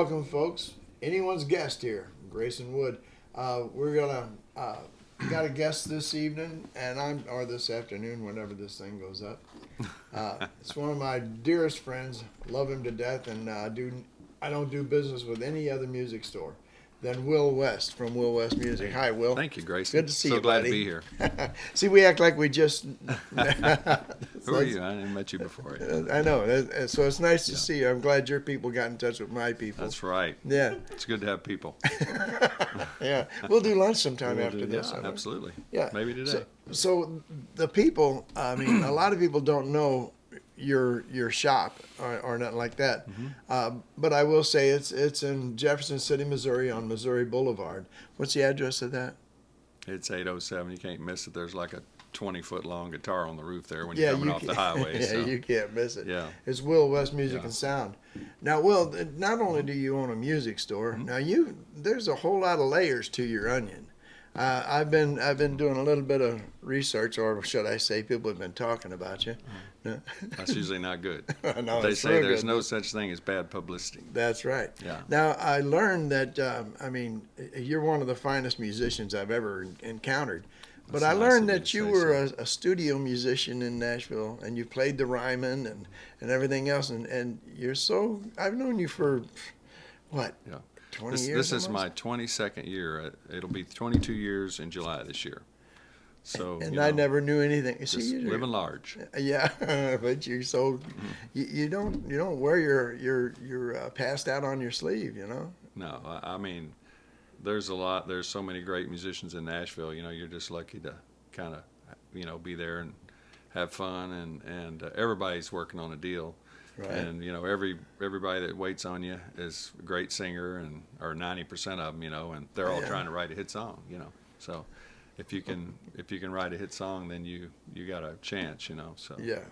welcome, folks. Anyone's guest here, Grayson Wood. We're gonna got a guest this evening, or this afternoon, whenever this thing goes up. It's one of my dearest friends. Love him to death, and I don't do business with any other music store than Will West from Will West Music. Hi, Will. Thank you, Grayson. Good to see you, you, glad buddy. to be here. See, we act like we just. Who are you? I didn't met you before. I know. So it's nice to see you. I'm glad your people got in touch with my people. That's right. Yeah. It's good to have people. Yeah. We'll do lunch sometime We'll after do, this. Yeah, absolutely. Yeah. Maybe today. So the people, I mean, a lot of people don't know your shop or nothing like that. Mm-hmm. But I will say it's in Jefferson City, Missouri on Missouri Boulevard. What's the address of that? It's 807. You can't miss it. There's like a 20-foot long guitar on the roof there when you're coming off the highway. Yeah, so. you can't miss it. Yeah. It's Will West Music and Sound. Now, Will, not only do you own a music store, Mm-hmm. now there's a whole lot of layers to your onion. I've been doing a little bit of research, or should I say, people have been talking about you. That's usually not good. No, They it's say real there's good. no such thing as bad publicity. That's right. Yeah. Now, I learned that, you're one of the finest musicians I've ever encountered. But That's I nice learned of you that to you say were so. a studio musician in Nashville, and you played the Ryman and everything else. And you're so, I've known you for, what, Yeah. 20 This years is almost? my 22nd year. It'll be 22 years in July this year. So And you I know, never knew anything. just See, living large. Yeah, but you're so, you don't wear your passed out on your sleeve, you know? No, I mean, there's so many great musicians in Nashville. You know, you're just lucky to kind of, be there and have fun, and everybody's working on a deal. Right. And, everybody that waits on you is a great singer, or 90% of them, and they're all trying to write a hit song, So if you can write a hit song, then you got a chance, So Yeah.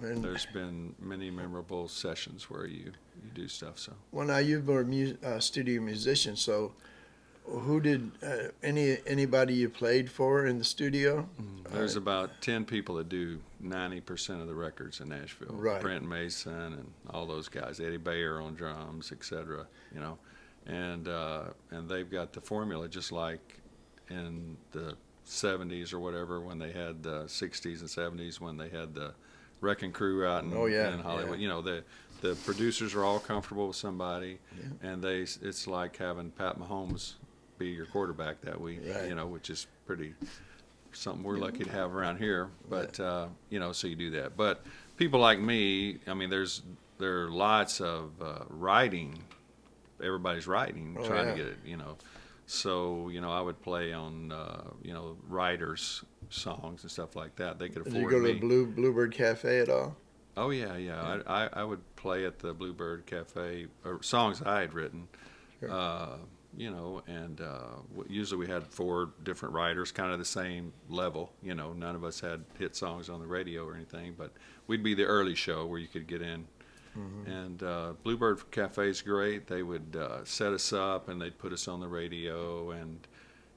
And there's been many memorable sessions where you do stuff, so. well, now you were a studio musician, so who did anybody you played for in the studio? There's about 10 people that do 90% of the records in Nashville. Right. Brent Mason and all those guys, Eddie Bayer on drums, etc. And they've got the formula, just like in the 70s or whatever, when they had the 60s and 70s, when they had the Wrecking Crew out in Hollywood. Yeah. The producers are all comfortable with somebody, and it's like having Pat Mahomes be your quarterback that week, Right. which is pretty something we're lucky to have around here. But so you do that. But people like me, I mean, there are lots of writing. Everybody's writing, trying to get it, So I would play on writers' songs and stuff like that. They could afford Did you go to me. the Bluebird Cafe at all? Oh yeah. I would play at the Bluebird Cafe, or songs I had written. Sure. And usually we had 4 different writers, kind of the same level. None of us had hit songs on the radio or anything, but we'd be the early show where you could get in. Mm-hmm. And Bluebird Cafe is great. They would set us up and they'd put us on the radio. And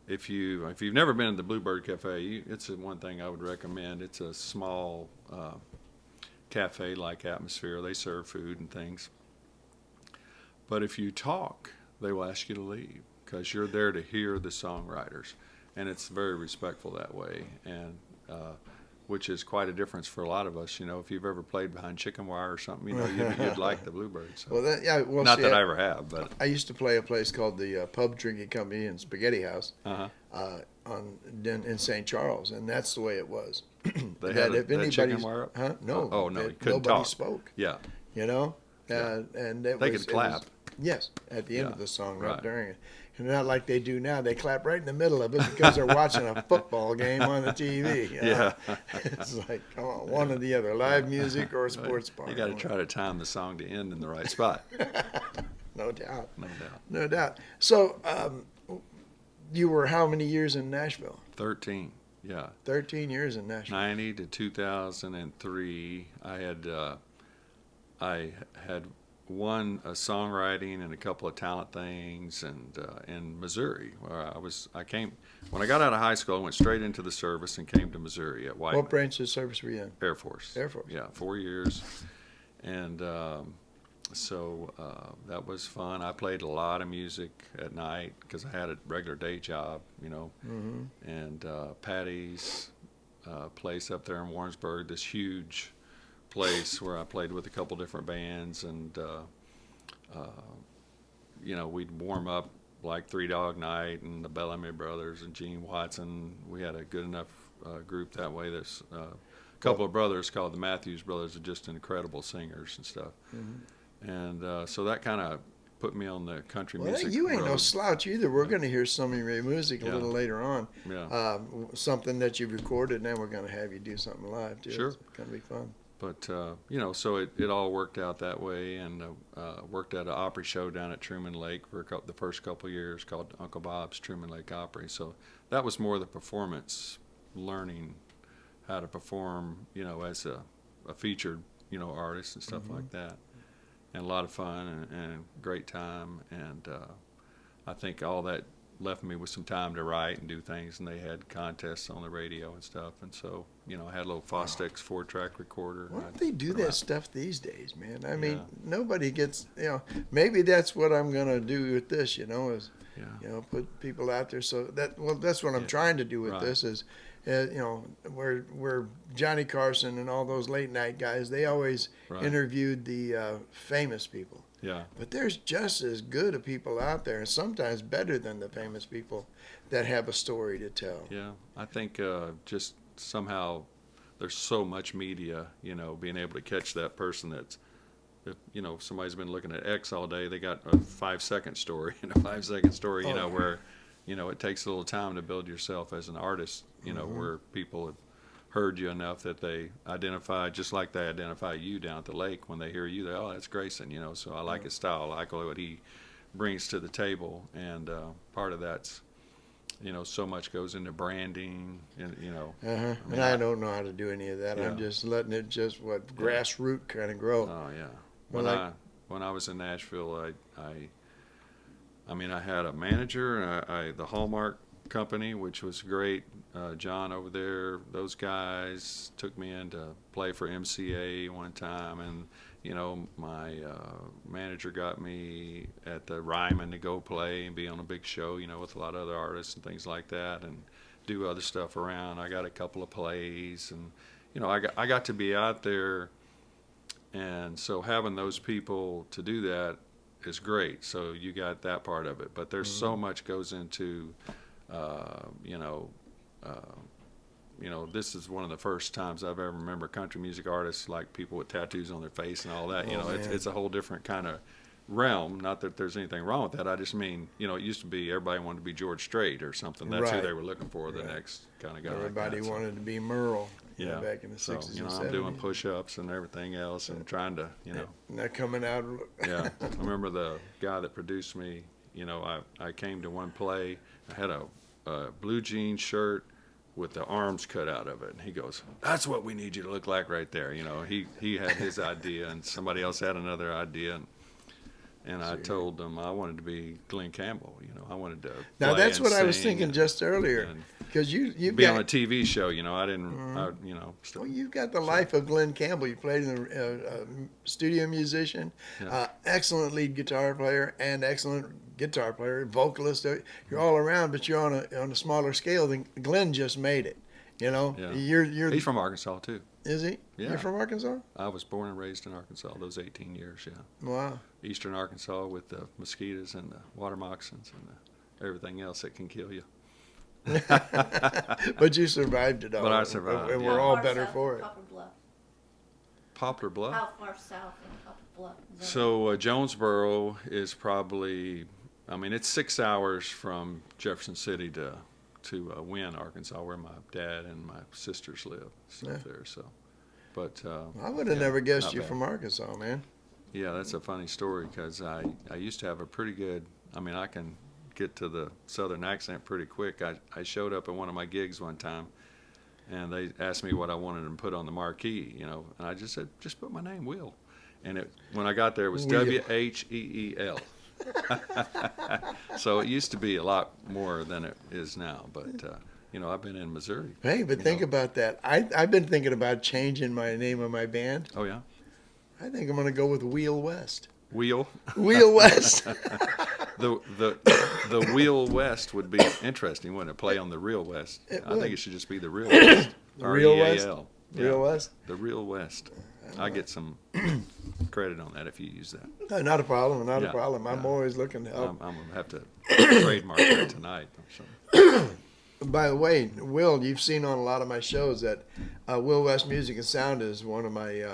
if you've never been to the Bluebird Cafe, it's one thing I would recommend. It's a small cafe-like atmosphere. They serve food and things. But if you talk, they will ask you to leave because you're there to hear the songwriters, and it's very respectful that way, and which is quite a difference for a lot of us. If you've ever played behind chicken wire or something, you'd like the Bluebird. So. Well, Not that I ever have, but I used to play a place called the Pub Drinking Company and Spaghetti House in St. Charles, and that's the way it was. they had chicken wire up? Huh? No. Oh no, you couldn't nobody talk. spoke. Yeah. And They could clap. Yes, at the end of the song, not right. during it. And not like they do now. They clap right in the middle of it because they're watching a football game on the TV. Yeah. It's like, come on, one or the other, live music or a sports bar. You got to try to time the song to end in the right spot. No doubt. No doubt. No doubt. So, you were how many years in Nashville? 13. Yeah. 13 years in Nashville. 90 to 2003. I had won a songwriting and a couple of talent things, and in Missouri, where I came when I got out of high school. I went straight into the service and came to Missouri at White. What branch of service were you in? Air Force. Air Force. Yeah, 4 years, and So that was fun. I played a lot of music at night because I had a regular day job, Mm-hmm. and Patty's place up there in Warrensburg, this huge place where I played with a couple different bands, and we'd warm up like Three Dog Night and the Bellamy Brothers and Gene Watson. We had a good enough group that way. There's a couple of brothers called the Matthews Brothers, are just incredible singers and stuff. Mm-hmm. And so that kind of put me on the country Well, music you ain't no road. slouch either. We're going to hear some of your music a Yeah. little later on. Yeah. Something that you've recorded, and then we're going to have you do something live too. Sure. It's going to be fun. But so it all worked out that way, and worked at an Opry show down at Truman Lake for the first couple of years, called Uncle Bob's Truman Lake Opry. So that was more the performance, learning how to perform, as a featured, artist and stuff Mm-hmm. like that, and a lot of fun and great time. And I think all that left me with some time to write and do things, and they had contests on the radio and stuff, and so I had a little Fostex 4-track recorder. Why don't they do that stuff these days, man? I mean, Yeah. nobody gets, maybe that's what I'm going to do with this, is, Yeah. put people out there. So that's what I'm Yeah. trying to do with Right. this is, where Johnny Carson and all those late night guys, they always Right. interviewed the famous people. Yeah. But there's just as good of people out there, and sometimes better than the famous people, that have a story to tell. Yeah. I think just somehow there's so much media, being able to catch that person that's, if somebody's been looking at X all day, they got a 5-second story and a 5-second story, Oh, yeah. where, it takes a little time to build yourself as an artist, Mm-hmm. where people have heard you enough that they identify, just like they identify you down at the lake. When they hear you, oh, that's Grayson, so I like his style, I like what he brings to the table. And part of that's, so much goes into branding, and, And I don't know how to do any of that. I'm Yeah. just letting it grassroots kind of grow. Oh yeah. Well, When I was in Nashville, I had a manager, and the Hallmark company, which was great. John over there, those guys took me in to play for MCA one time, and my manager got me at the Ryman to go play and be on a big show, with a lot of other artists and things like that, and do other stuff around. I got a couple of plays, and I got to be out there. And so having those people to do that is great. So you got that part of it. But there's so much goes into, this is one of the first times I've ever remember country music artists, like people with tattoos on their face and all that. Oh, man. It's a whole different kind of realm. Not that there's anything wrong with that. I just mean, it used to be everybody wanted to be George Strait or something. That's who Right. they were looking for, the Right. next kind of guy. Everybody like that. So, wanted to be Merle. yeah. Back in the 60s and 70s. I'm doing push-ups and everything else, and trying to, And they're coming out. yeah. I remember the guy that produced me, I came to one play. I had a blue jean shirt with the arms cut out of it, and he goes, "That's what we need you to look like right there." He had his idea, and somebody else had another idea, and I told them I wanted to be Glenn Campbell. I wanted to Now play that's and what I was sing thinking and- just earlier, and because you've be on a got TV show. I didn't, well, you've got the life of Glenn Campbell. You played in the studio musician, Yeah. excellent lead guitar player, and excellent guitar player, vocalist. You're all around, but you're on a smaller scale than Glenn just made it. Yeah. You're He's from Arkansas too. is he? Yeah. You're from Arkansas? I was born and raised in Arkansas those 18 years. Yeah. Wow. Eastern Arkansas with the mosquitoes and the water moccasins and everything else that can kill you. But you survived it all. But I survived, and yeah. we're How all far better south for in it. Poplar Bluff? Poplar Bluff. How far south in Poplar Bluff? is that? So Jonesboro is probably, it's 6 hours from Jefferson City to Wynne, Arkansas, where my dad and my sisters live. Stuff Yeah. there. So, but I would have yeah, never guessed not you bad. from Arkansas, man. Yeah, that's a funny story because I used to have a pretty good, I can get to the southern accent pretty quick. I showed up at one of my gigs one time, and they asked me what I wanted them to put on the marquee, and I just said, just put my name, Will. And when I got there, it was Wheel. Wheel. So it used to be a lot more than it is now, but I've been in Missouri. Hey, but think about that. I've been thinking about changing my name of my band. Oh yeah. I think I'm going to go with Wheel West. Wheel. Wheel West. The Wheel West would be interesting, wouldn't it? Play on the Real West. I would. think it should just be the Real West. The Real West? REAL. Real West? The Real West. I get some credit on that if you use that. No, not a problem. Not a Yeah, problem. I'm yeah. always looking to help. I'm going to have to trademark that tonight or something. By the way, Will, you've seen on a lot of my shows that Will West Music and Sound is one of my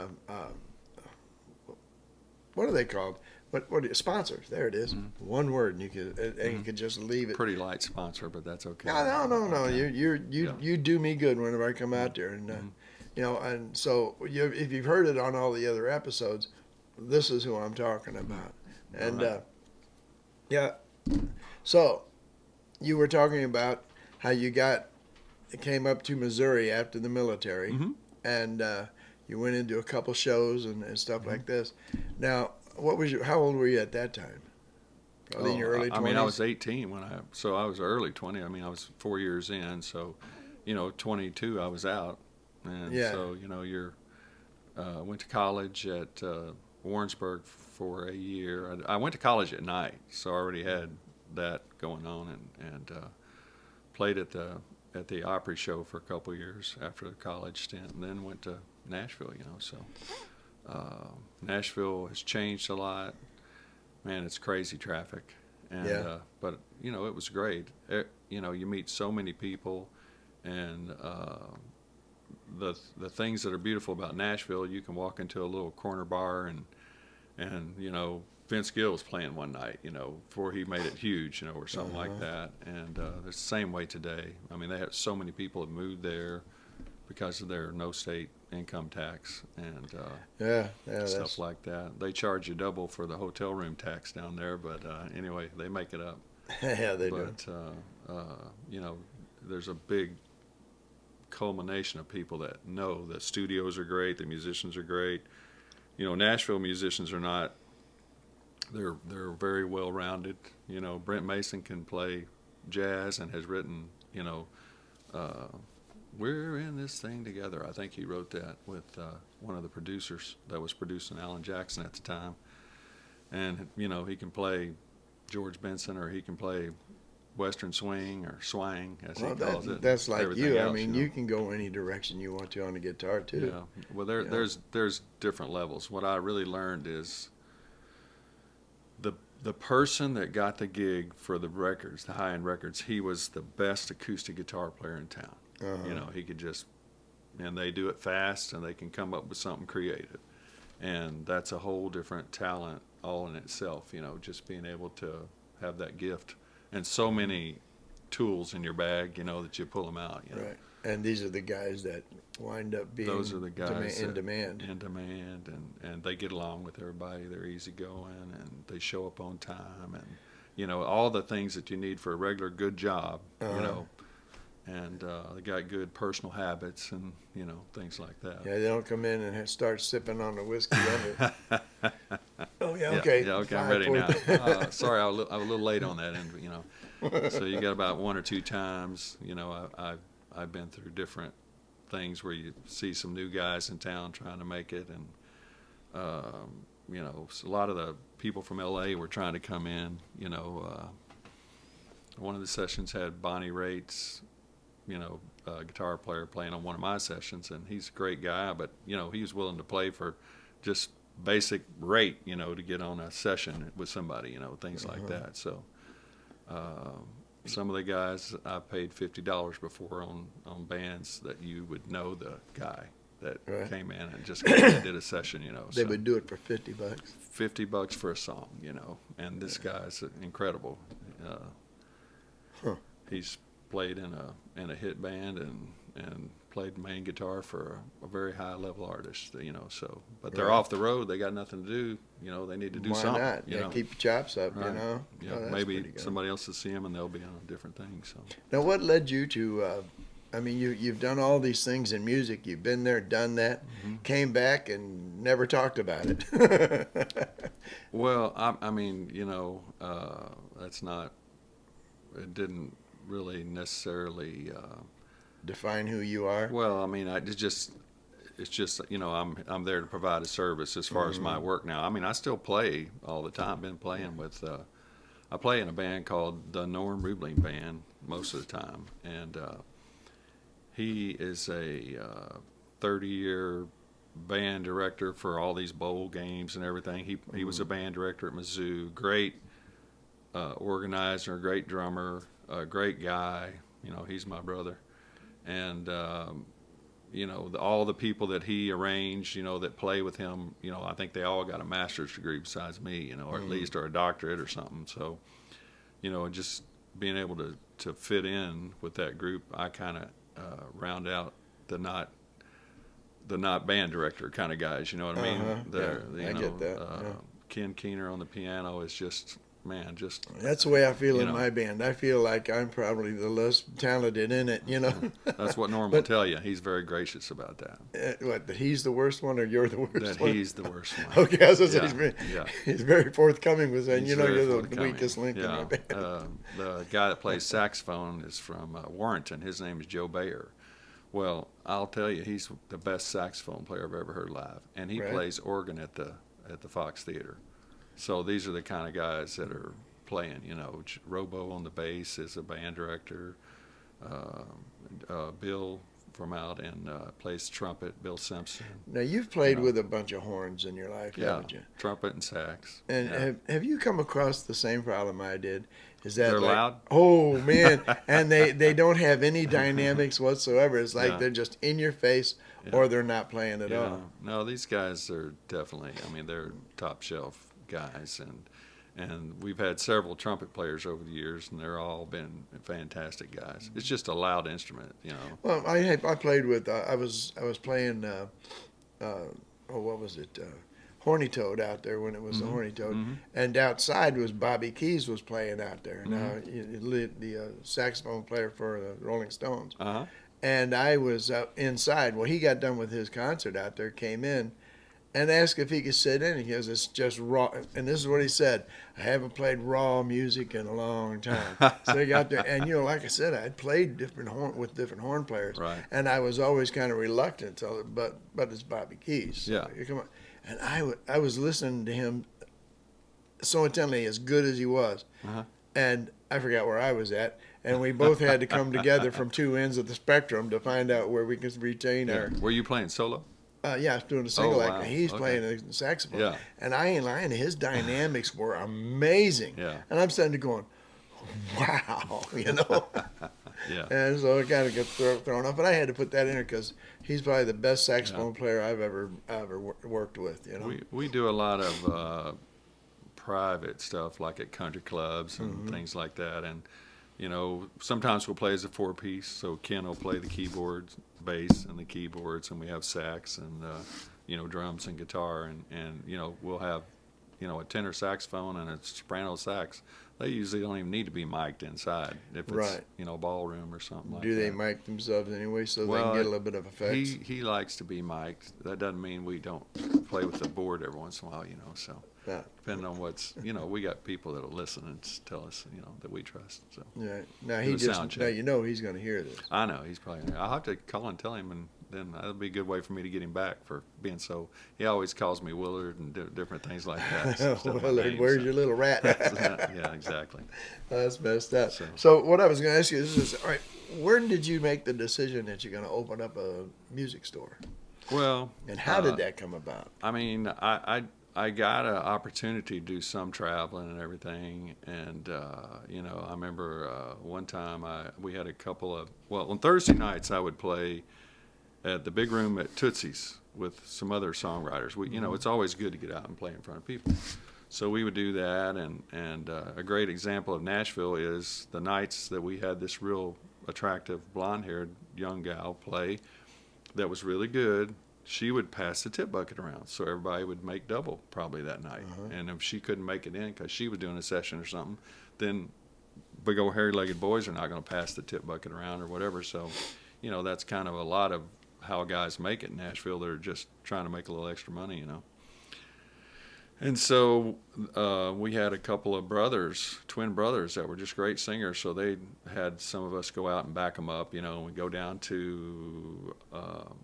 what are they called? What sponsors? There it is. Mm-hmm. One word, and you could just leave it. Pretty light sponsor, but that's okay. No. Okay. You do me good whenever I come out there, and you know, and so if you've heard it on all the other episodes, this is who I'm talking about, and Right. yeah. So you were talking about how you came up to Missouri after the military, Mhm. and you went into a couple shows and stuff Mm-hmm. like this. Now, how old were you at that time? Probably in your early 20s? I mean, I was 18 so I was early 20. I mean, I was 4 years in, so, 22 I was out. And Yeah. so, went to college at Warrensburg for a year. I went to college at night, so I already had that going on, and played at the Opry show for a couple of years after the college stint, and then went to Nashville, so Nashville has changed a lot. Man, it's crazy traffic, and Yeah. but it was great. You meet so many people, and the things that are beautiful about Nashville, you can walk into a little corner bar and Vince Gill was playing one night, before he made it huge, or something like that. And it's the same way today. I mean, they have so many people have moved there because of their no state income tax and stuff like that. They charge you double for the hotel room tax down there, but anyway, they make it up. Yeah, they do. But there's a big culmination of people that know the studios are great, the musicians are great. Nashville musicians are not. They're very well rounded. Brent Mason can play jazz and has written. We're in this thing together. I think he wrote that with one of the producers that was producing Alan Jackson at the time. And he can play George Benson, or he can play Western swing or swang, as he calls it. That's like Everything you. I else, mean, you can go any direction you want to on the guitar too. Yeah. Well, there's different levels. What I really learned is the person that got the gig for the records, the high-end records, he was the best acoustic guitar player in town. He could and they do it fast, and they can come up with something creative. And that's a whole different talent all in itself, just being able to have that gift. And so many tools in your bag, that you pull them out. Right. And these are the guys that wind up being Those are the guys in demand. In demand, and they get along with everybody. They're easygoing, and they show up on time, and all the things that you need for a regular good job. And they got good personal habits, and things like that. Yeah, they don't come in and start sipping on the whiskey under. Oh yeah, okay. Yeah, okay, I'm ready now. Sorry, I was a little late on that end. So you got about one or two times. I've been through different things where you see some new guys in town trying to make it, and so a lot of the people from LA were trying to come in. One of the sessions had Bonnie Raitt's, guitar player playing on one of my sessions, and he's a great guy, but he was willing to play for just basic rate, to get on a session with somebody, things like that. So some of the guys I paid $50 before on bands that you would know the guy that came in and just did a session, They would do it for $50. $50 for a song, and this guy's incredible. He's played in a hit band and played main guitar for a very high level artist, so, but they're off the road, they got nothing to do, they need to do something. Why not? Yeah, keep your chops up, Right. Yeah, Oh, that's maybe pretty good. somebody else will see them and they'll be on a different thing, so. Now, what led you to, you've done all these things in music, you've been there, done that, came back and never talked about it. Well, that's not, it didn't really necessarily, Define who you are. well, I mean, it just, it's just, you know, I'm there to provide a service as far as my work now. I mean, I still play all the time. Been playing with, I play in a band called the NAMM Ruebling Band most of the time, and he is a 30-year band director for all these bowl games and everything. He was a band director at Mizzou. Great organizer, great drummer, great guy. You know, he's my brother, and you know, all the people that he arranged, you know, that play with him, you know, I think they all got a master's degree besides me, you know, or at least, or a doctorate or something. So, you know, just being able to fit in with that group, I kind of round out the not band director kind of guys, you know what I mean? I get that. Ken Keener on the piano is just, man, just. That's the way I feel you in know. my band. I feel like I'm probably the less talented in it, you know. That's what Norm will tell you. He's very gracious about that. What, that he's the worst one or you're the worst That one? he's the worst one. Okay, I was gonna say Yeah. he's very forthcoming with saying, He's you know, very you're the forthcoming. weakest link in my Yeah. band. The guy that plays saxophone is from Warrenton. His name is Joe Bayer. Well, I'll tell you, he's the best saxophone player I've ever heard live, and he Right. plays organ at the Fox Theater. So these are the kind of guys that are playing. You know, Robo on the bass is a band director. Bill from out and plays trumpet. Bill Simpson. Now you've played with a bunch of horns in your life, Yeah, haven't you? trumpet and sax. And yeah. have you come across the same problem I did? Is that They're like, loud? Oh man, and they don't have any dynamics whatsoever. It's like Yeah. they're just in your face, Yeah. or they're not playing at Yeah. all. No, these guys are definitely. I mean, they're top shelf guys, and we've had several trumpet players over the years, and they're all been fantastic guys. It's just a loud instrument, you know. Well, I played with I was playing what was it, Horny Toad out there when it was the Horny Toad, and outside was Bobby Keys was playing out there. Now the saxophone player for the Rolling Stones, and I was inside. Well, he got done with his concert out there, came in, and asked if he could sit in. He goes, "It's just raw." And this is what he said: "I haven't played raw music in a long time." So he got there, and you know, like I said, I'd played with different horn players, Right. and I was always kind of reluctant. But it's Bobby Keys. So Yeah. you come on. And I was listening to him so intently, as good as he was, and I forgot where I was at. And we both had to come together from two ends of the spectrum to find out where we could retain our. Were you playing solo? Yeah, I was doing a single wow. act. And he's Okay. playing the saxophone. Yeah. And I ain't lying. His dynamics were amazing. Yeah. And I'm sitting there going, wow, you know. Yeah. And so it kind of got thrown off. But I had to put that in there because he's probably the best saxophone player I've ever worked with. You know. We do a lot of private stuff, like at country clubs and things like that. And you know, sometimes we'll play as a four-piece. So Ken will play the keyboards, bass, and the keyboards, and we have sax and you know, drums and guitar, and you know, we'll have, you know, a tenor saxophone and a soprano sax. They usually don't even need to be mic'd inside if it's Right. you know, ballroom or something like that. Do they mic themselves anyway so they Well, can get a little bit of effects? He likes to be mic'd. That doesn't mean we don't play with the board every once in a while, you know. So Yeah. depending on what's, you know, we got people that'll listen and tell us, you know, that we trust. So Yeah. Now Do a sound now check. you know he's going to hear this. I know he's probably. I'll have to call and tell him, and then that'll be a good way for me to get him back for being so. He always calls me Willard and different things like that. So instead of my Willard, name, where's so- your little rat? Yeah, exactly. That's messed up. So- So what I was going to ask you is, all right, when did you make the decision that you're going to open up a music store? Well, And how did that come about? I mean, I got an opportunity to do some traveling and everything, and you know, I remember one time we had a couple of, well, on Thursday nights I would play at the big room at Tootsie's with some other songwriters. You know, it's always good to get out and play in front of people. So we would do that, and a great example of Nashville is the nights that we had this real attractive blonde-haired young gal play that was really good. She would pass the tip bucket around, so everybody would make double probably that night. And if she couldn't make it in because she was doing a session or something, then big old hairy-legged boys are not going to pass the tip bucket around or whatever. So, you know, that's kind of a lot of how guys make it in Nashville. They're just trying to make a little extra money, you know. And so we had a couple of brothers, twin brothers, that were just great singers. So they had some of us go out and back them up. You know, we go down to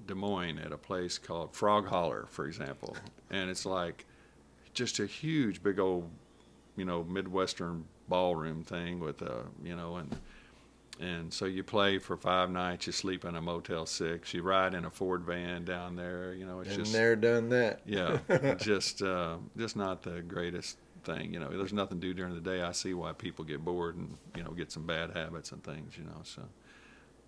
Des Moines at a place called Frog Holler, for example, and it's like just a huge, big old, you know, Midwestern ballroom thing with you know, and so you play for 5 nights, you sleep in a Motel 6, you ride in a Ford van down there, you know, it's And just never done that. yeah, just not the greatest thing, you know. There's nothing to do during the day. I see why people get bored and, you know, get some bad habits and things, you know. So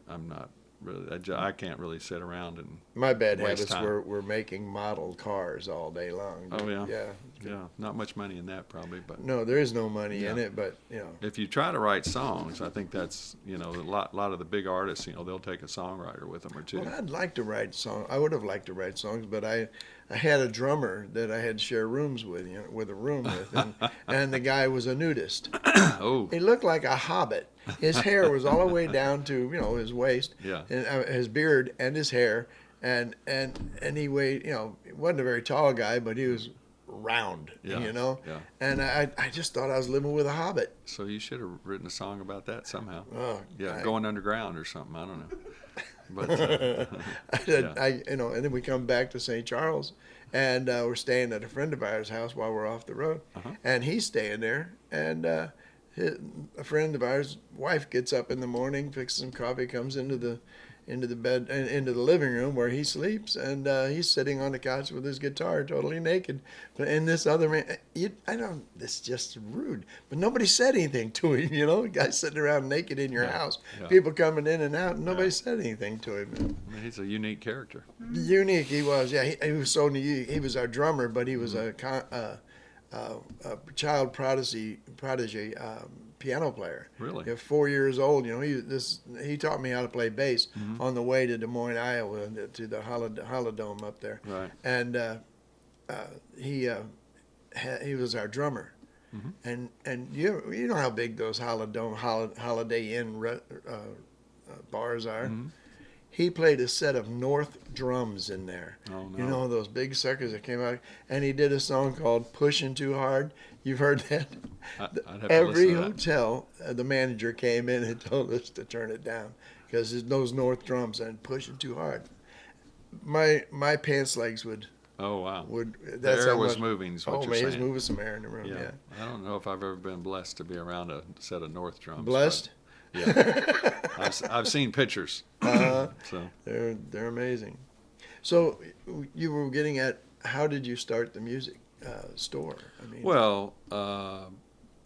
I'm not really, I can't really sit around and My bad waste habits time. were making model cars all day long. Oh yeah, Yeah. yeah. Not much money in that probably, but No, there is no money in Yeah. it, but you know. if you try to write songs, I think that's, you know, a lot of the big artists, you know, they'll take a songwriter with them or two. Well, I'd like to write songs. I would have liked to write songs, but I had a drummer that I had to share rooms with, you know, with a room with, and the guy was a nudist. Oh, He looked like a hobbit. His hair was all the way down to, you know, his waist, yeah. and his beard and his hair, and he weighed, you know, he wasn't a very tall guy, but he was round, Yeah, you know. yeah. And I just thought I was living with a hobbit. So you should have written a song about that somehow. Oh, Yeah, going underground or something. I don't know. But you know, and then we come back to St. Charles, and we're staying at a friend of ours' house while we're off the road, Uh-huh. and he's staying there, and a friend of ours' wife gets up in the morning, fixes some coffee, comes into the bed and into the living room where he sleeps, and he's sitting on the couch with his guitar, totally naked. And this other man, I don't. This is just rude, but nobody said anything to him. You know, the guy's sitting around naked in your Yeah, house, yeah. people coming in and out, and nobody said anything to him. I mean, he's a unique character. Unique he was, yeah. He was so unique. He was our drummer, but he was a child prodigy piano player. Really? At 4 years old, you know, he taught me how to play bass Mm-hmm. on the way to Des Moines, Iowa, to the Holodome up there. Right. And he was our drummer. Mm-hmm. And you know how big those Holiday Inn bars are. Mm-hmm. He played a set of North drums in there. Oh, no. You know, those big suckers that came out. And he did a song called Pushing Too Hard. You've heard that? I'd have to Every listen to that. hotel, the manager came in and told us to turn it down because those North drums and pushing too hard. My pants legs would. Oh, wow. The The air was moving is what Oh, you're man, he was saying. moving some air in the room, yeah. I don't know if I've ever been blessed to be around a set of North drums. Blessed? but, yeah. I've seen pictures. So They're amazing. So you were getting at, how did you start the music store? I mean, well,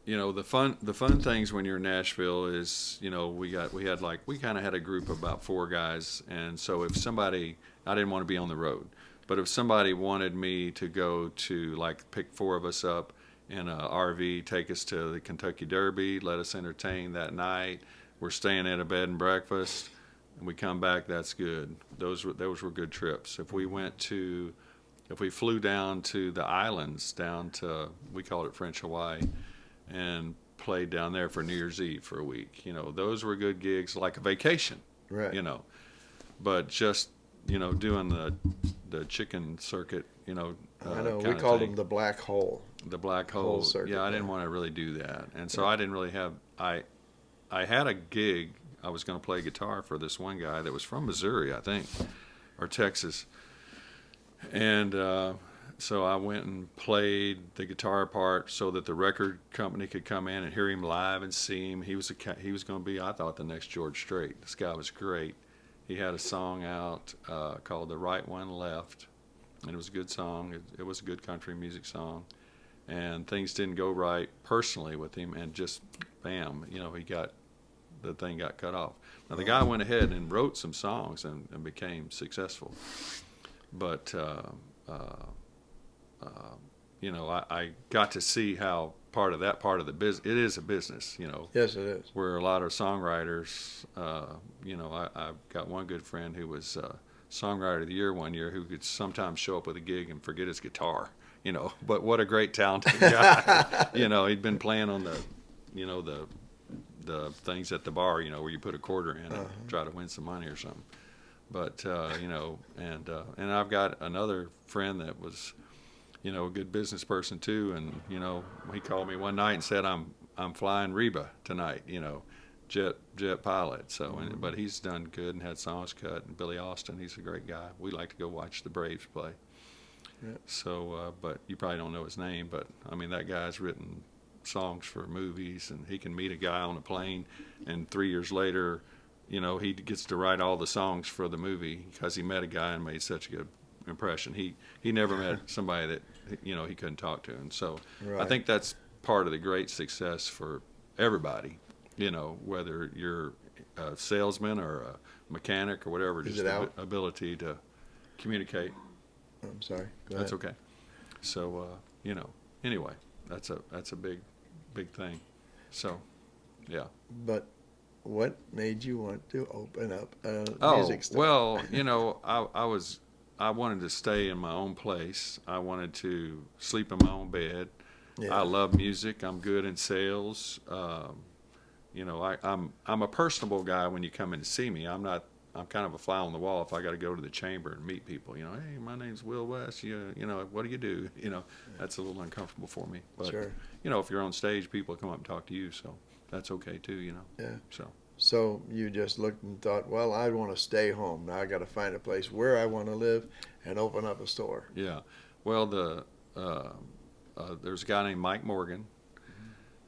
you know, the fun things when you're in Nashville is, you know, we kind of had a group of about 4 guys, and so if somebody, I didn't want to be on the road, but if somebody wanted me to go to, like, pick 4 of us up in a RV, take us to the Kentucky Derby, let us entertain that night, we're staying at a bed and breakfast, and we come back, that's good. Those were good trips. If we flew down to the islands, down to, we called it French Hawaii, and played down there for New Year's Eve for a week, you know, those were good gigs, like a vacation, right. you know. But just, you know, doing the chicken circuit, you know, I know, we kinda called thing. them the black hole. The black Whole hole. circuit, Yeah, I yeah. didn't want to really do that, and so I didn't really have. I had a gig. I was going to play guitar for this one guy that was from Missouri, I think, or Texas, and so I went and played the guitar part so that the record company could come in and hear him live and see him. He was going to be, I thought, the next George Strait. This guy was great. He had a song out called "The Right One Left," and it was a good song. It was a good country music song. And things didn't go right personally with him, and just bam, you know, the thing got cut off. Now the guy went ahead and wrote some songs and became successful, but you know, I got to see how part of the business, it is a business, you know. Yes, it is. Where a lot of songwriters, you know, I've got one good friend who was Songwriter of the Year one year, who could sometimes show up with a gig and forget his guitar. You know, but what a great talented guy. You know, he'd been playing on the, you know, the things at the bar, you know, where you put a quarter in and try to win some money or something. But you know, and I've got another friend that was a good business person too. And he called me one night and said, I'm flying Reba tonight. Jet pilot. So, but he's done good and had songs cut. And Billy Austin, he's a great guy. We like to go watch the Braves play. Yeah. So, but you probably don't know his name. But I mean, that guy's written songs for movies, and he can meet a guy on a plane, and 3 years later, he gets to write all the songs for the movie because he met a guy and made such a good impression. He never met somebody that he couldn't talk to, and so Right. I think that's part of the great success for everybody. Whether you're a salesman or a mechanic or whatever, Is just it the out? ability to communicate. I'm sorry. Go That's ahead. okay. So anyway, that's a big thing. So, yeah. But what made you want to open up a Oh, music store? well, I wanted to stay in my own place. I wanted to sleep in my own bed. Yeah. I love music. I'm good in sales. I'm a personable guy when you come in to see me. I'm kind of a fly on the wall if I got to go to the chamber and meet people. Hey, my name's Will West. What do you do? That's a little uncomfortable for me. But Sure. if you're on stage, people come up and talk to you, so that's okay too. Yeah. So. So you just looked and thought, well, I want to stay home. Now I got to find a place where I want to live and open up a store. Yeah. Well, there's a guy named Mike Morgan,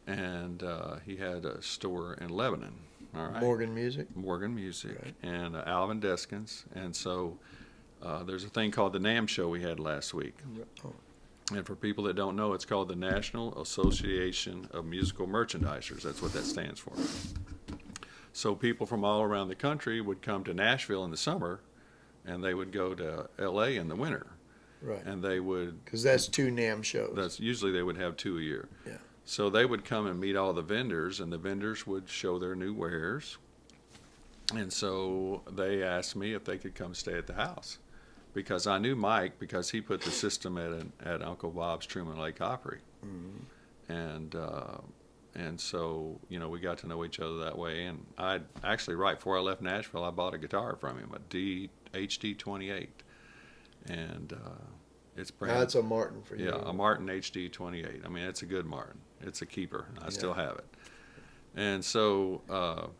and he had a store in Lebanon. All right. Morgan Music. Morgan Music, Right. and Alvin Deskins, and so there's a thing called the NAMM Show we had last week. Oh, And for people that don't know, it's called the National Association of Musical Merchandisers. That's what that stands for. So people from all around the country would come to Nashville in the summer, and they would go to L.A. in the winter, right. and they would. Because that's 2 NAMM shows. That's usually they would have 2 a year. Yeah. So they would come and meet all the vendors, and the vendors would show their new wares. And so they asked me if they could come stay at the house, because I knew Mike because he put the system at Uncle Bob's Truman Lake Opry. Mm-hmm. And so we got to know each other that way. And I actually, right before I left Nashville, I bought a guitar from him, a HD 28, and it's brand. That's a Martin for you. Yeah, a Martin HD 28. I mean, it's a good Martin. It's a keeper. I still have it. And so,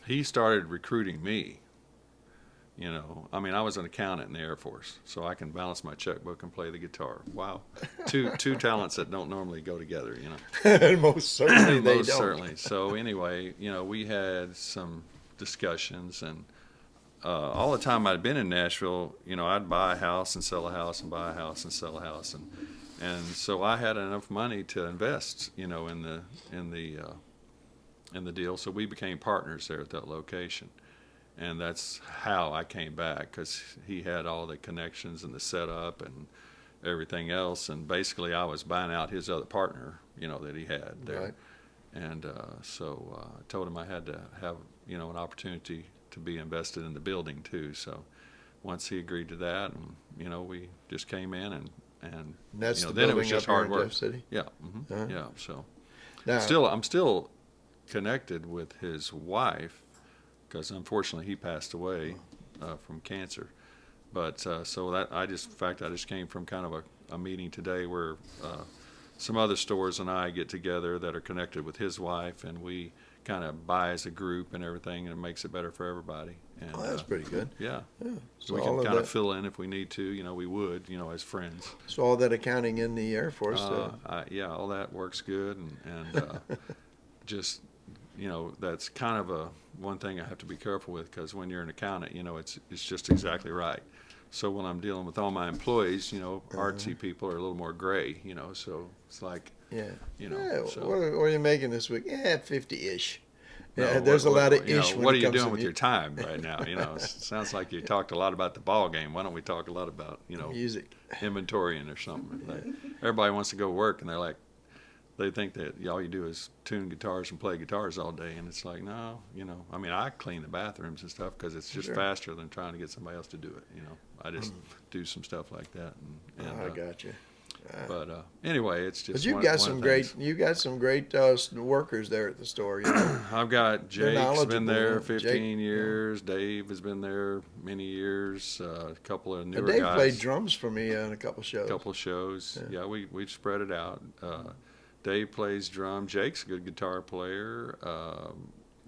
he started recruiting me. I mean, I was an accountant in the Air Force, so I can balance my checkbook and play the guitar. Wow, two talents that don't normally go together. Most certainly they Most don't. certainly. So anyway, we had some discussions, and all the time I'd been in Nashville, I'd buy a house and sell a house and buy a house and sell a house, and so I had enough money to invest, in the deal. So we became partners there at that location, and that's how I came back, because he had all the connections and the setup and everything else, and basically I was buying out his other partner, that he had there. Right. And so I told him I had to have, an opportunity to be invested in the building too. So once he agreed to that, and we just came in and That's the then it building was just up here hard in work. Jeff City? Yeah, Uh-huh. yeah. So Now, I'm still connected with his wife, because unfortunately he passed away from cancer. But so that I just came from kind of a meeting today where some other stores and I get together that are connected with his wife, and we kind of buy as a group and everything, and it makes it better for everybody. And that's pretty good. yeah. Yeah. So we all can of kind that, of fill in if we need to. We would, as friends. so all that accounting in the Air Force. Yeah, all that works good, and just that's kind of one thing I have to be careful with, because when you're an accountant, it's just exactly right. So when I'm dealing with all my employees, artsy people are a little more gray, so it's like, yeah. so. What are you making this week? Yeah, 50-ish. No, Yeah, there's a lot of ish. What are when it you comes doing to with your time right now? It sounds like you talked a lot about the ball game. Why don't we talk a lot about, music? inventorying or something? Everybody wants to go work, and they think that all you do is tune guitars and play guitars all day, and it's like, no, I mean, I clean the bathrooms and stuff because it's just Sure. faster than trying to get somebody else to do it. I just do some stuff like that. And I got you. But anyway, it's just. But you've one, got one some of the great, things. you got some great workers there at the store. You know, I've got They're Jake's been there knowledgeable. 15 Jake, years. Dave has been there many years. A couple of newer Dave guys. played drums for me on a couple shows. Couple of shows. Yeah. Yeah, we've spread it out. Dave plays drum. Jake's a good guitar player.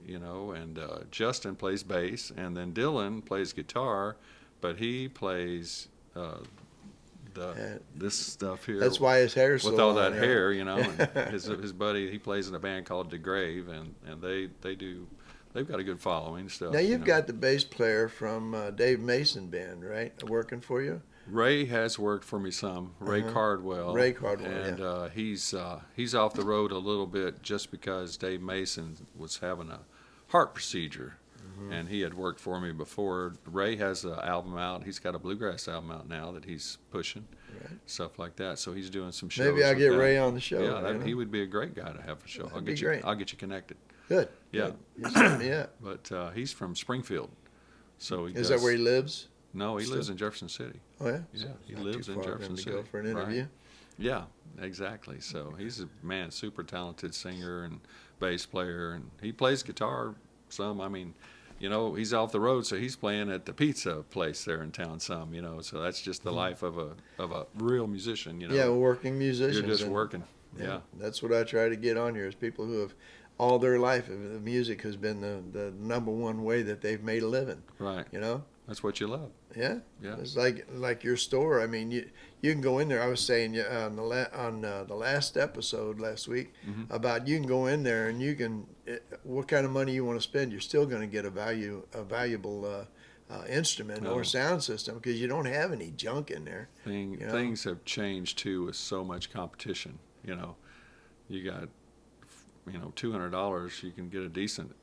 You know, and Justin plays bass, and then Dylan plays guitar, but he plays this stuff here. That's why his hair's with so all long, that yeah. hair, you know. And his buddy, he plays in a band called DeGrave, and they've got a good following stuff. Now you you've know. got the bass player from Dave Mason band, right? Working for you. Ray has worked for me some. Ray Cardwell. Ray Cardwell, and yeah. he's off the road a little bit just because Dave Mason was having a heart procedure, and he had worked for me before. Ray has an album out. He's got a bluegrass album out now that he's pushing, stuff like that. So he's doing some shows. Maybe I'll with get that. Ray on the show. Yeah, you know? he would be a great guy to have a show. That'd be great. I'll get you connected. Good. Yeah. Good. You set me up. But he's from Springfield, so he Is does, that where he lives? No, he Still? lives in Jefferson City. Oh yeah. Yeah, So he not lives too in far for him Jefferson to City. go for an Right. interview. Yeah, exactly. So he's a man, super talented singer and bass player, and he plays guitar some. I mean, you know, he's off the road, so he's playing at the pizza place there in town some. You know, so that's just the life of a real musician. You know, Yeah, working musicians. you're just and- working. Yeah. That's what I try to get on here is people who have all their life, the music has been the number one way that they've made a living. Right. You know. That's what you love. Yeah, Yeah. It's like your store. I mean, you can go in there. I was saying on the last episode last week about you can go in there and you can what kind of money you want to spend. You're still going to get a valuable instrument or sound system because you don't have any junk in there. You know? Things have changed too with so much competition. You know, you got $200. You can get a decent.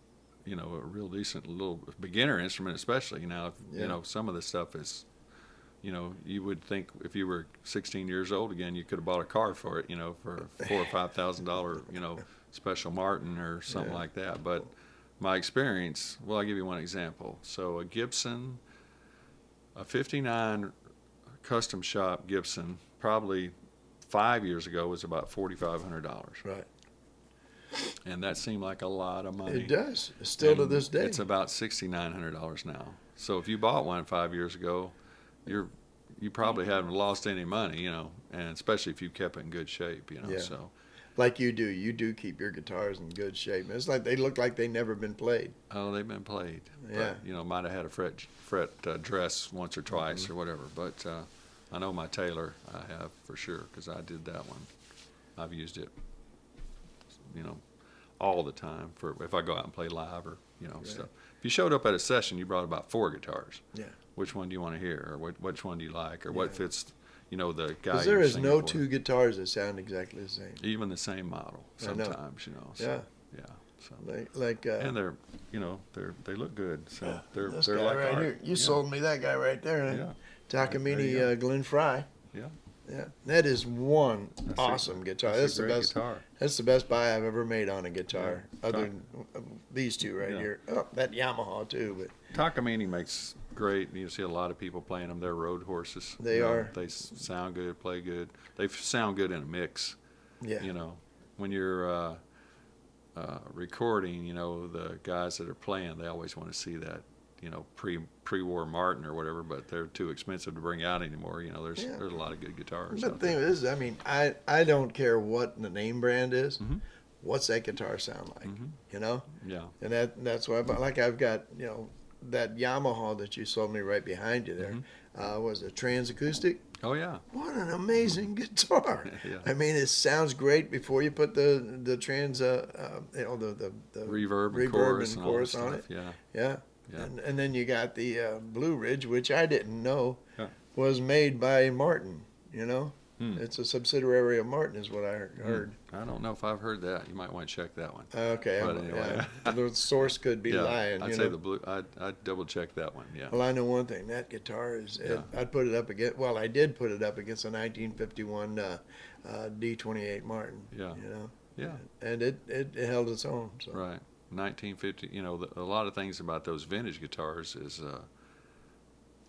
You know, a real decent little beginner instrument, especially. You know, you know, some of the stuff is, you know, you would think if you were 16 years old again, you could have bought a car for it, you know, for $4,000 or $5,000, you know, special Martin or something like that. But my experience, well, I'll give you one example. So a Gibson, a '59 custom shop Gibson, probably 5 years ago was about $4,500. Right. And that seemed like a lot of money. It does. Still to And this day. It's about $6,900 now. So if you bought one 5 years ago, you probably haven't lost any money, you know, and especially if you kept it in good shape, you know. Yeah. So Like you do. You do keep your guitars in good shape. It's like they look like they never been played. oh, they've been played. Yeah. But, you know, might have had a fret dress once or twice or whatever. But I know my Taylor I have for sure because I did that one. I've used it, you know, all the time for if I go out and play live or, you know, stuff. If you showed up at a session, you brought about 4 guitars. Yeah. Which one do you want to hear, or which one do you like, or what fits, you know, the guy. Because there you're is singing no for. two guitars that sound exactly the same. Even the same model I know. sometimes, you know. So, Yeah. yeah. So. Like And they're, you know, they look good. So they're this they're guy like right art. here. You Yeah. sold me that guy right there. Yeah. Takamine There you Glenn Fry. Yeah. Yeah, that is one That's awesome guitar. That's That's a the great best. guitar. That's the best buy I've ever made on a guitar, Yeah. other than these two right Yeah. here. Oh, that Yamaha too, but Takamine makes great. You see a lot of people playing them. They're road horses. They You know, are. They sound good, play good. They sound good in a mix. yeah, You know, when you're recording, you know, the guys that are playing, they always want to see that, you know, pre-war Martin or whatever, but they're too expensive to bring out anymore. You know, there's a lot of good guitars. But out the thing there. is, I mean, I don't care what the name brand is. Mhm. What's that guitar sound like? You know, Yeah. and that's why. But like I've got, you know, that Yamaha that you sold me right behind you there. Was a trans acoustic. Oh yeah. What an amazing guitar! Yeah. I mean, it sounds great before you put the trans, you know, the Reverb and chorus chorus on and all it. that stuff. Yeah, Yeah. and then you got the Blue Ridge, which I didn't know Yeah. was made by Martin. You know, Hmm. it's a subsidiary of Martin, is what I heard. I don't know if I've heard that. You might want to check that one. Okay, But anyway. the source could be lying. I'd you say know? the blue. I'd double check that one. Yeah. Well, I know one thing. That guitar is. Yeah. I'd put it up against. Well, I did put it up against a 1951 D28 Martin. Yeah. You know. Yeah. And it held its own. So. Right. 1950. You know, a lot of things about those vintage guitars is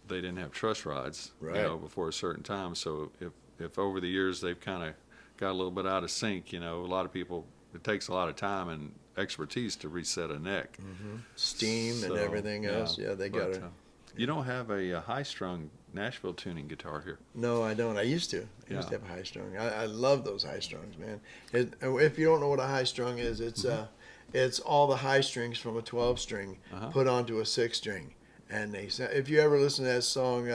they didn't have truss rods. Right. You know, before a certain time. So if over the years they've kind of got a little bit out of sync, a lot of people, it takes a lot of time and expertise to reset a neck. Steam and So, everything else. Yeah, they got it. You don't have a high-strung Nashville tuning guitar here. No, I don't. I used to. I used to have a high strung. I love those high strungs, man. If you don't know what a high strung is, it's all the high strings from a 12 string put onto a 6 string. And if you ever listen to that song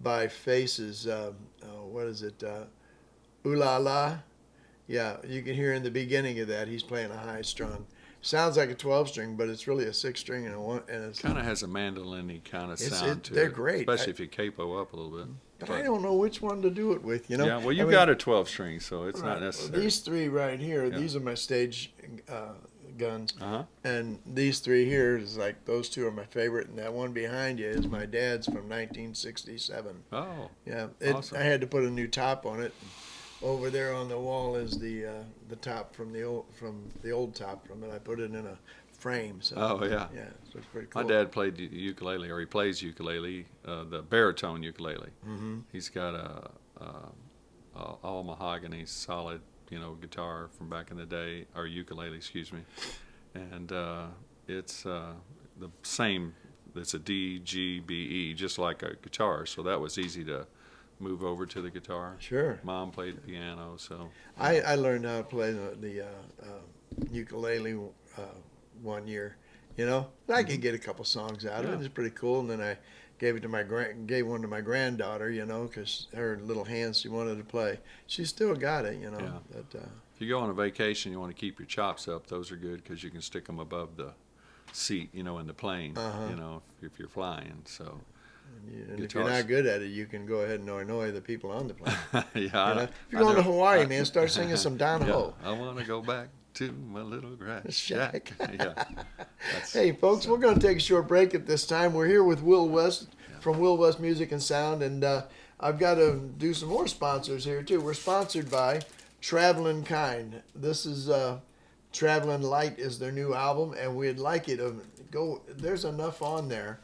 by Faces, what is it? Ooh La La. Yeah, you can hear in the beginning of that he's playing a high strung. Sounds like a 12 string, but it's really a 6 string and it's kind of has a mandolin-y kind of sound to it. They're great, especially if you capo up a little bit. But I don't know which one to do it with, Yeah, well, you've got a 12 string, so it's not necessary. Well, these 3 right here, these are my stage guns, and these 3 here is like, those 2 are my favorite, and that one behind you is my dad's from 1967. Oh, yeah, awesome. I had to put a new top on it. Over there on the wall is the top from the old top from it. I put it in a frame. So, oh yeah. Yeah, so it's pretty cool. My dad played ukulele, or he plays ukulele, the baritone ukulele. He's got a all mahogany, solid, guitar from back in the day, or ukulele, excuse me, and it's the same. It's a D, G, B, E, just like a guitar. So that was easy to move over to the guitar. Sure. Mom played the piano, so. I learned how to play the ukulele one year. I could get a couple songs out of it. It's pretty cool. And then I gave it to gave one to my granddaughter, because her little hands, she wanted to play. She still got it, Yeah. But, if you go on a vacation, you want to keep your chops up. Those are good because you can stick them above the seat, in the plane, if you're flying. So. And if you're not good at it, you can go ahead and annoy the people on the plane. Yeah. If you're going to Hawaii, man, start singing some Down Ho. I want to go back to my little grass shack. Yeah. Hey, folks, we're going to take a short break at this time. We're here with Will West from Will West Music and Sound, and I've got to do some more sponsors here, too. We're sponsored by Travelin' Kind. This is Travelin' Light is their new album, and we'd like you to go. There's enough on there.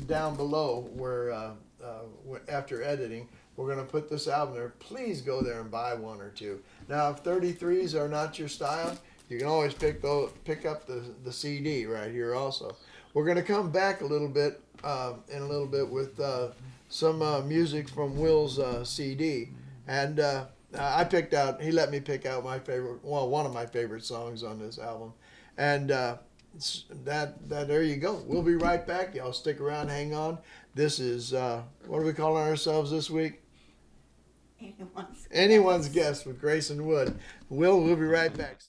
Down below where after editing we're going to put this album there. Please go there and buy 1 or 2. Now if 33s are not your style, you can always pick up the CD right here also. We're going to come back a little bit in a little bit with some music from Will's CD, and he let me pick out one of my favorite songs on this album, and there you go. We'll be right back. Y'all stick around, hang on. This is what are we calling ourselves this week? Anyone's Guest with Grayson Wood. We'll be right back.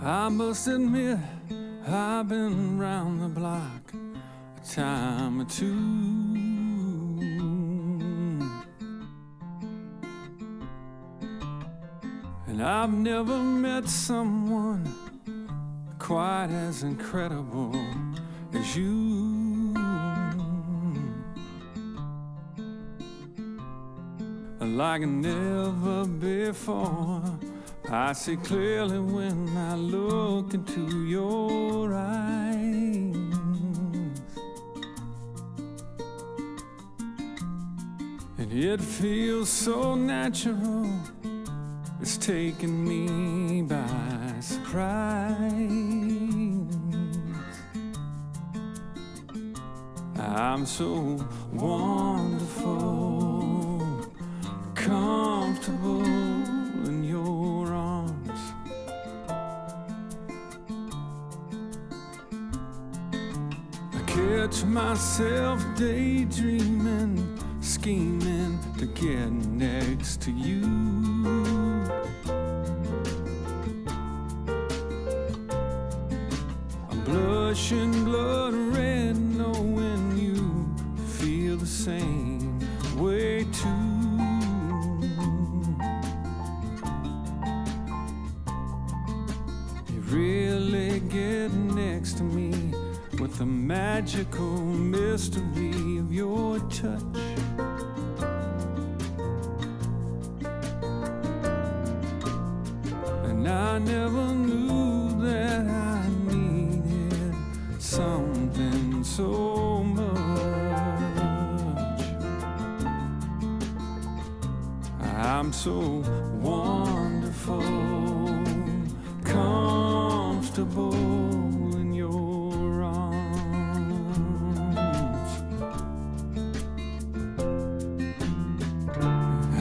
I must admit, I've been around the block a time or 2, and I've never met someone quite as incredible as you. Like never before, I see clearly when I look into your eyes. And it feels so natural, it's taken me by surprise. I'm so wonderful, comfortable in your arms. I catch myself daydreaming, scheming to get next to you. I'm blushing blood red, knowing you feel the same way too. You really get next to me with the magical mystery of your touch. I never knew that I needed something so much. I'm so wonderful, comfortable in your arms.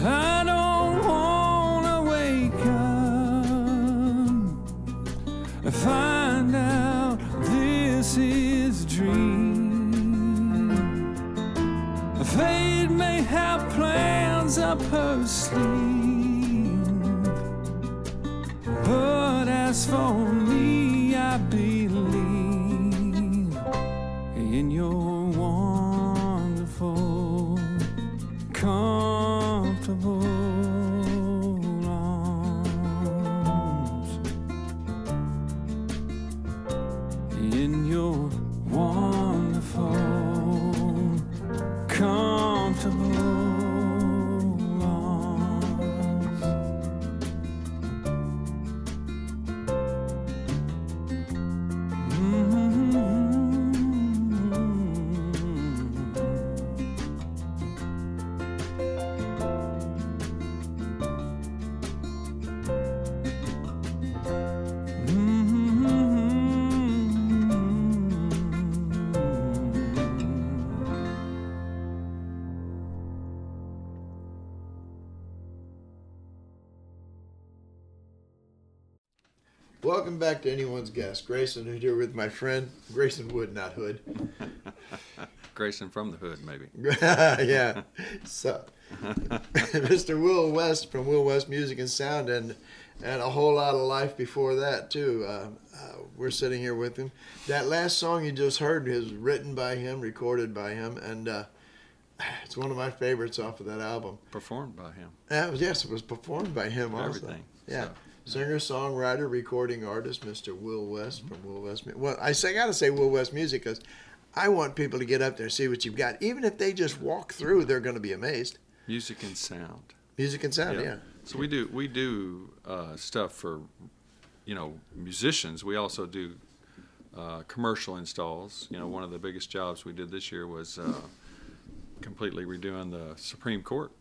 I don't wanna wake up, find out this is dream. Fate may have plans up her sleeve, but as for me, I believe in your wonderful, comfortable arms. In your wonderful, comfortable arms. Welcome back to Anyone's Guest. Grayson Hood here with my friend Grayson Wood, not Hood. Grayson from the hood, maybe. Yeah. So, Mr. Will West from Will West Music and Sound, and a whole lot of life before that too. We're sitting here with him. That last song you just heard is written by him, recorded by him, and it's one of my favorites off of that album. Performed by him. Yes, it was performed by him also. Everything. Yeah. So. Singer-songwriter, recording artist, Mr. Will West from Will West. Well, I got to say Will West Music because I want people to get up there and see what you've got. Even if they just walk through, they're going to be amazed. Music and sound. Music and sound, yeah. So we do stuff for, musicians. We also do commercial installs. One of the biggest jobs we did this year was completely redoing the Supreme Court.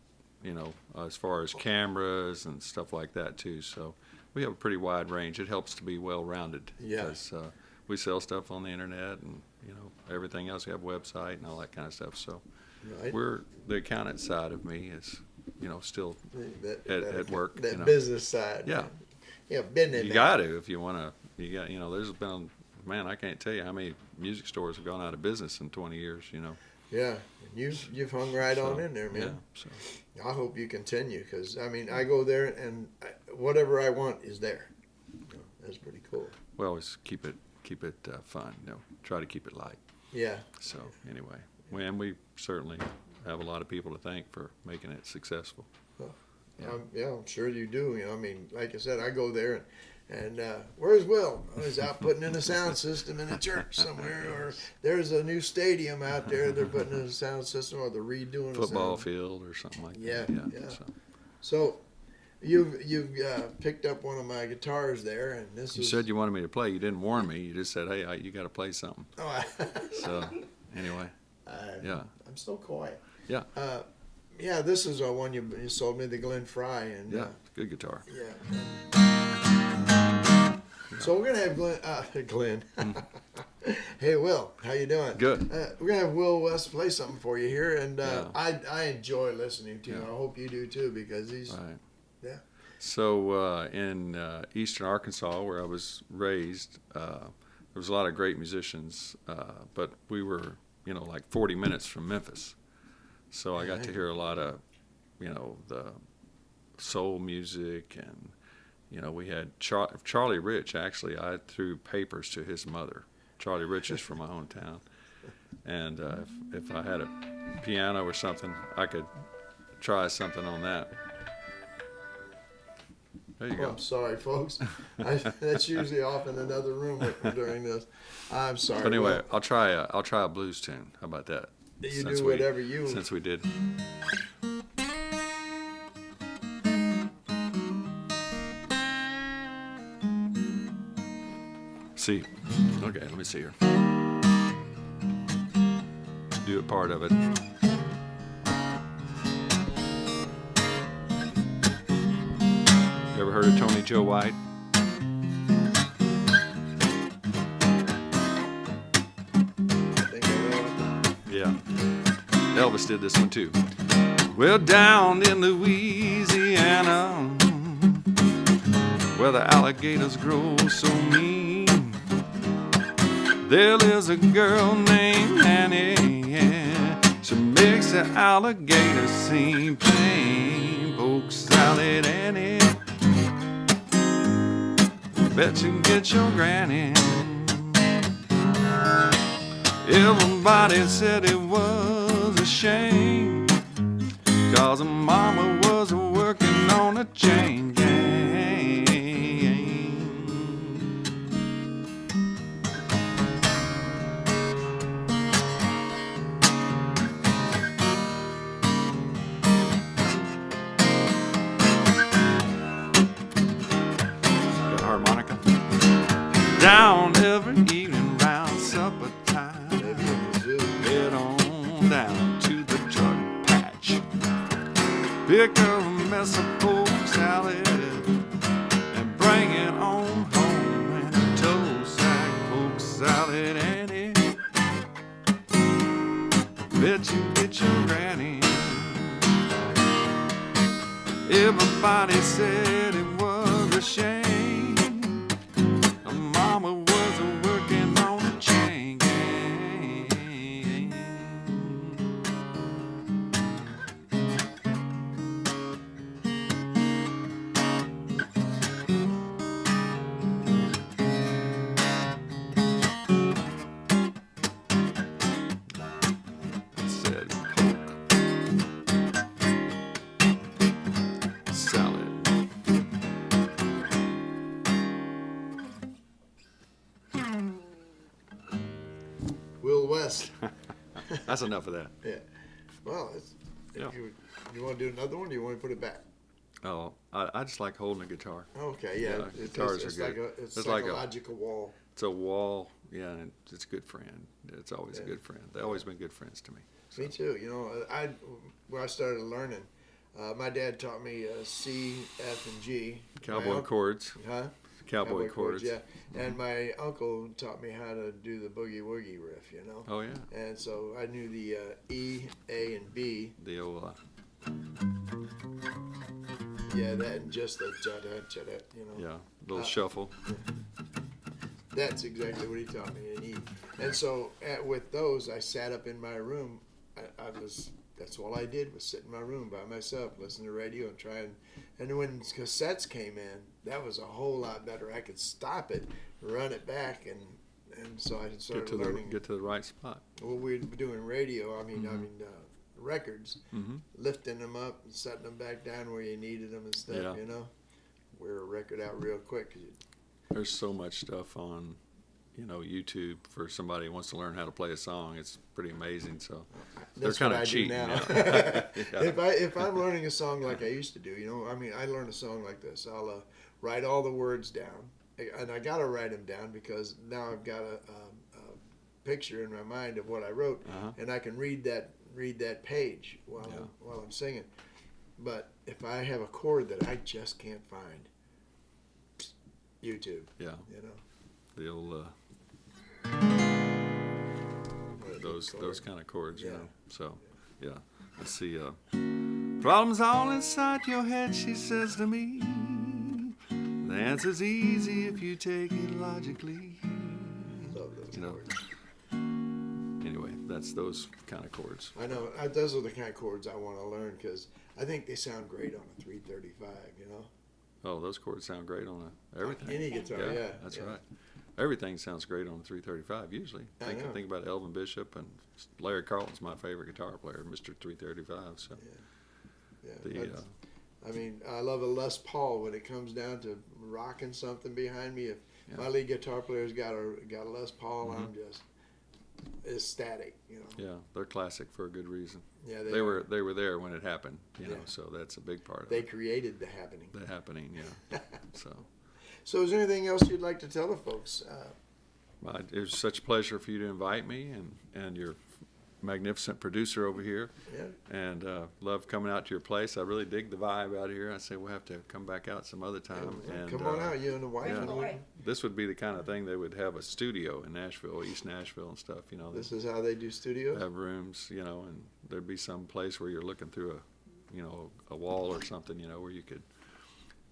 As far as cameras and stuff like that too. So we have a pretty wide range. It helps to be well-rounded. Yeah. Because we sell stuff on the internet and, everything else. We have a website and all that kind of stuff. So Right. the accountant side of me is, still at work. That business side. Yeah. Yeah, business. You got to if you want to. There's been, man, I can't tell you how many music stores have gone out of business in 20 years, Yeah, you've hung right on in there, man. Yeah, so. I hope you continue because, I go there and whatever I want is there. That's pretty cool. We always keep it fun, try to keep it light. Yeah. So anyway, and we certainly have a lot of people to thank for making it successful. Well, Yeah. I'm sure you do. Like I said, I go there and where's Will? Oh, he's out putting in a sound system in a church somewhere, or there's a new stadium out there they're putting in a sound system, or they're redoing Football a sound field or something like Yeah, that. yeah. So. So you've picked up one of my guitars there, and this You is. said you wanted me to play. You didn't warn me. You just said, "Hey, you got to play something." Oh, So anyway, yeah. I'm so quiet. Yeah. Yeah, this is one you sold me, the Glenn Fry, and Yeah, good guitar. yeah. So we're gonna have Glenn. Hey, Will, how you doing? Good. We're gonna have Will West play something for you here, and Yeah. I enjoy listening to him. Yeah. I hope you do too, because he's Right. yeah. So in eastern Arkansas, where I was raised, there was a lot of great musicians, but we were, like 40 minutes from Memphis. So I got to hear a lot of, the soul music, and, we had Charlie Rich. Actually, I threw papers to his mother. Charlie Rich is from my hometown. And if I had a piano or something, I could try something on that. There you Oh, go. I'm sorry, folks. That's usually off in another room during this. I'm sorry. But anyway, Will. I'll try a blues tune. How about that? You do whatever you. Since we did. See. Okay, let me see here. Do a part of it. You ever heard of Toni Jean Wood? Yeah. Elvis did this one too. Well, down in Louisiana, where the alligators grow so mean, there lives a girl named Annie. Yeah. She makes the alligators seem plain. Polk Salad Annie, bet you get your granny. Everybody said it was a shame, 'cause her mama was working on a chain gang. Got a harmonica. Down every evening round supper time, head on down to the drug patch. Pick up a mess of pork salad and bring it on home in a toe sack. Polk Salad Annie, bet you get your granny. Everybody said it was a shame, her mama was working on a chain gang. Said Polk Salad. Will West. That's enough of that. Yeah. Well, Yeah. you want to do another one, or you want to put it back? Oh, I just like holding a guitar. Okay, yeah. Yeah, It's guitars it's are like good. it's It's like like a a- logical wall. It's a wall, yeah, and it's a good friend. It's always a Yeah. good friend. They've always been good friends to me. Me too. You know, when I started learning, my dad taught me C, F, and G. Cowboy chords, Huh? cowboy chords. Yeah. And my uncle taught me how to do the boogie woogie riff. You know. Oh yeah, And so I knew the E, A, and B. the old Yeah, that and just the cha-da, you know. yeah little shuffle. That's exactly what he taught me in E. And so with those, I sat up in my room. That's all I did was sit in my room by myself, listen to radio and try and when cassettes came in, that was a whole lot better. I could stop it, run it back, and so I started learning. Get to the right spot. What we were doing radio, records, Mm-hmm. lifting them up and setting them back down where you needed them and stuff, Yeah. you know. Wear a record out real quick. 'Cause There's so much stuff on, YouTube for somebody who wants to learn how to play a song. It's pretty amazing. So that's they're what kind I of cheating. do now. Yeah. If I'm learning a song like I used to do, I learn a song like this. I'll write all the words down, and I gotta write them down because now I've got a picture in my mind of what I wrote, Uh-huh. and I can read that page while Yeah. while I'm singing. But if I have a chord that I just can't find, YouTube, Yeah, you know. the old those kind of chords, Yeah. So, yeah. Let's see. Problems all inside your head, she says to me. The answer's easy if you take it logically. Love those You know. chords. Anyway, that's those kind of chords. I know. Those are the kind of chords I want to learn because I think they sound great on a 335. You know. Oh, those chords sound great on everything. Any guitar, yeah. That's yeah. right. Everything sounds great on a 335 usually. I know. Think about Elvin Bishop, and Larry Carlton's my favorite guitar player, Mr. 335. So Yeah. I mean, I love a Les Paul when it comes down to rocking something behind me. If my lead guitar player's got a Les Paul, Mhm. I'm just ecstatic. You know. yeah, they're classic for a good reason. Yeah. They were there when it happened, you know, Yeah. so that's a big part of They it. created the happening. The happening, yeah. So So, is there anything else you'd like to tell the folks? It was such a pleasure for you to invite me and your magnificent producer over here. Yeah. And love coming out to your place. I really dig the vibe out here. I say we'll have to come back out some other time. And Come on out, you and the wife. yeah. Boy. This would be the kind of thing they would have a studio in Nashville, East Nashville and stuff. You know, This is how they do studios? have rooms, you know, and there'd be some place where you're looking through a wall or something, you know, where you could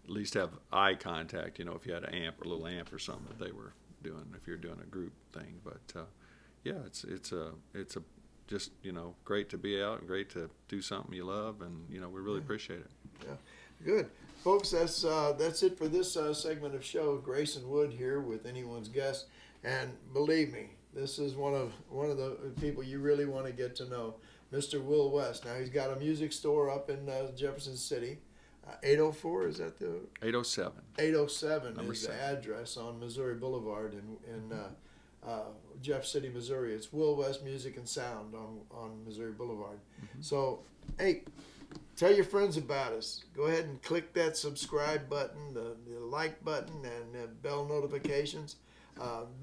at least have eye contact, you know, if you had an amp or a little amp or something that they were doing, if you're doing a group thing. But yeah, it's just, you know, great to be out and great to do something you love, and you know, we really appreciate it. Yeah, good, folks. That's it for this segment of show. Grayson Wood here with Anyone's Guest, and believe me, this is one of the people you really want to get to know, Mr. Will West. Now he's got a music store up in Jefferson City. 804 is that the 807. 807 Number is the 7. address on Missouri Boulevard in Jeff City, Missouri. It's Will West Music and Sound on Missouri Boulevard. So, hey, tell your friends about us. Go ahead and click that subscribe button, the like button, and the bell notifications.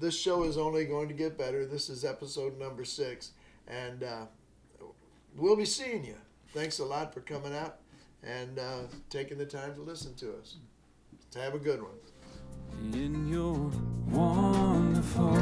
This show is only going to get better. This is episode number 6, and we'll be seeing you. Thanks a lot for coming out and taking the time to listen to us. Have a good one. In your wonderful